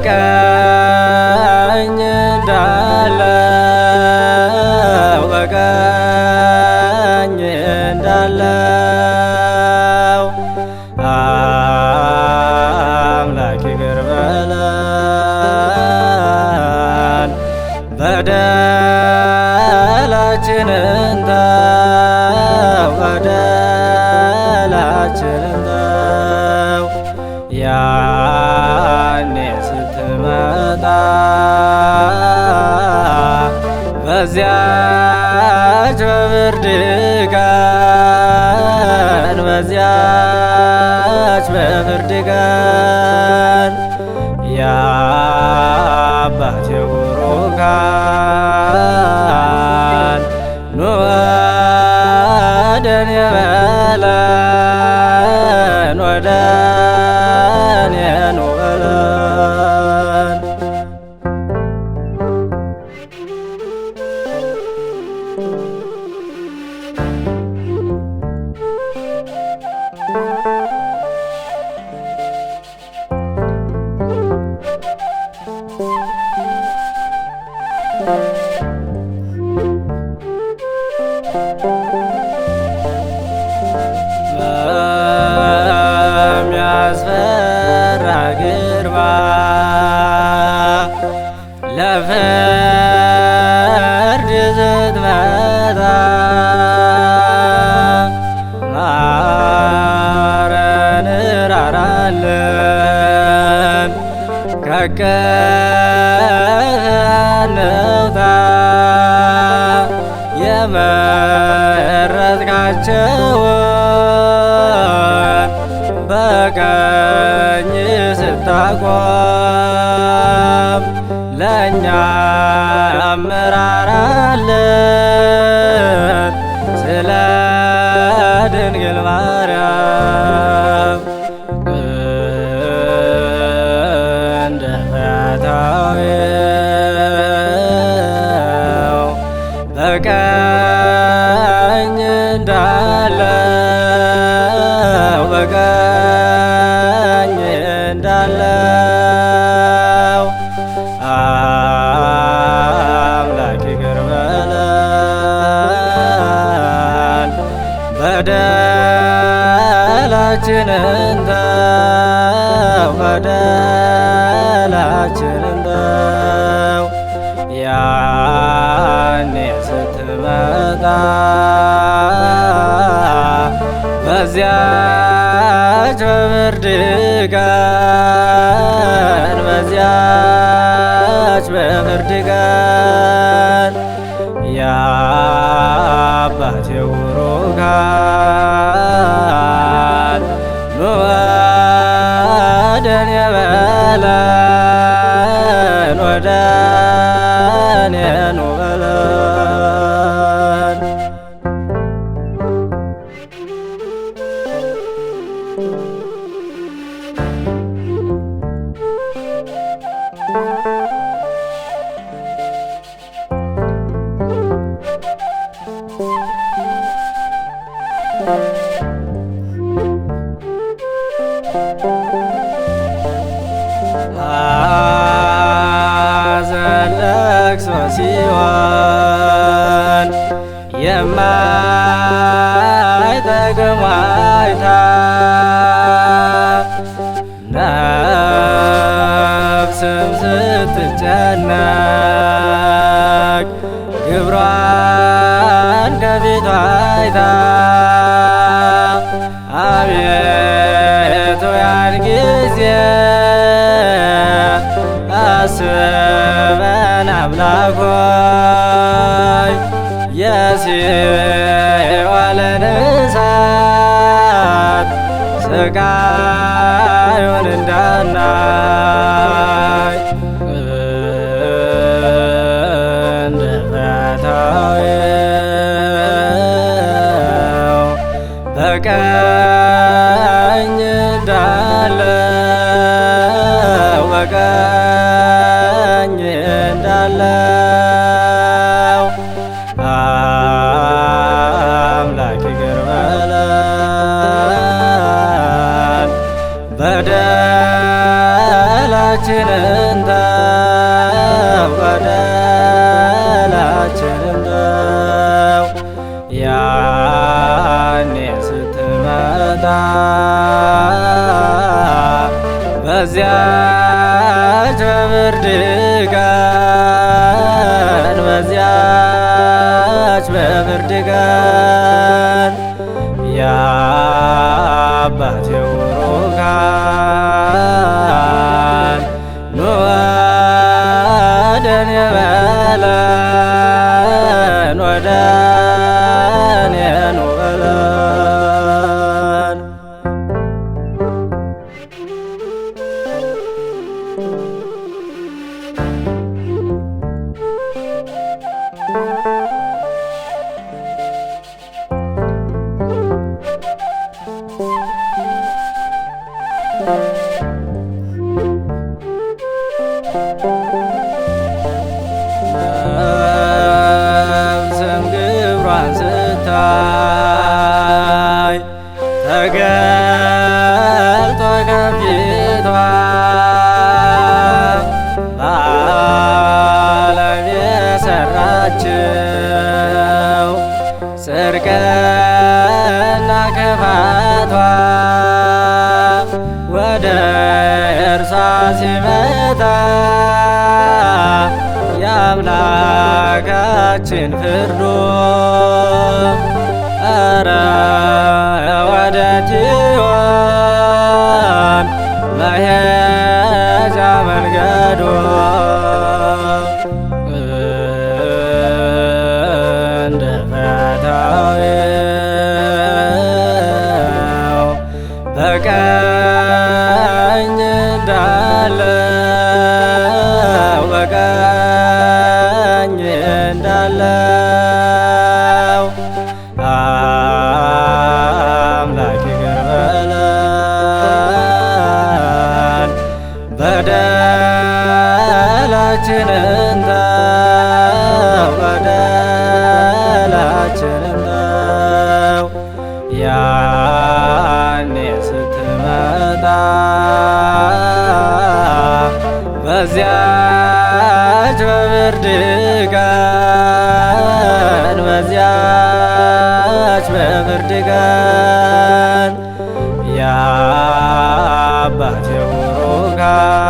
በቀኝ እንዳለው በቀኝ እንዳለው አምላክ ይቅር በለን በደላችንን ተው በደላችንን ተው ያኔ ስትመጣ በዚያች በብርድ ቀን በዚያች በብርድ ቀን የአባቴ ቡሩካን ኑ ወደኔ በለን ወደኔ ኑ በለን በሚያስፈራ ግርማ ለፍርድ ስትመጣ ማረን ራራልን ከቀን እንውጣ የመረጥካቸውን በቀኝ ስታቆም ለእኛም ራራልን ስለ ድንግል ማርያም እንደ ፈያታዊው በቀኝ እንዳለው በቀኝ እንዳለው አምላክ ይቅር በለን በደላችንን ተው በደላችንን ተው ያኔ ስትመጣ በዚያች በብርድ ቀን በዚያች በብርድ ቀን የአባቴ ቡሩካን ኑ ወደኔ በለን ወደኔ ኑ በለን ሐዘን ለቅሶ ሲሆን የማይጠቅም ዋይታ ነፍስም ስትጨነቅ ግብሯን ከፊቷ አይታ አቤቱ ያን ጊዜ አስበን አምላክ ሆይ የሲኦልን እሳት ስቃዩን እንዳናይ እንደ ፈያታዊው በቀኝ እንዳለው በቀኝ እንዳለው አምላክ ይቅር በለን በደላችንን በደላችንን ተው በደላችንን ተው ያኔ ስትመጣ በዚያች በብርድ ቀን በዚያች በብርድ ቀን የአባቴ ቡሩካን ኑ ወደኔ በለን ወደኔ ኑ በለን ነፍስም ግብሯን ስታይ ተገልጦ ከፊቷ በዓለም የሰራችው ጽድቅና ክፋቷ ወደ እርሷ ሲመጣ የአምላካችን ፍርዱ ኧረ ወዴት ይሆን መሄጃ መንገዱ? እንደ ፈታዊው በቀኝ እንዳለው በቀኝ እንዳለው አምላክ ይቅር በለን በደላችንን ተው በደላችንን ተው ያኔ ስትመጣ በዚያች በብርድ ቀን በዚያች በብርድ ቀን የአባቴ ቡሩካን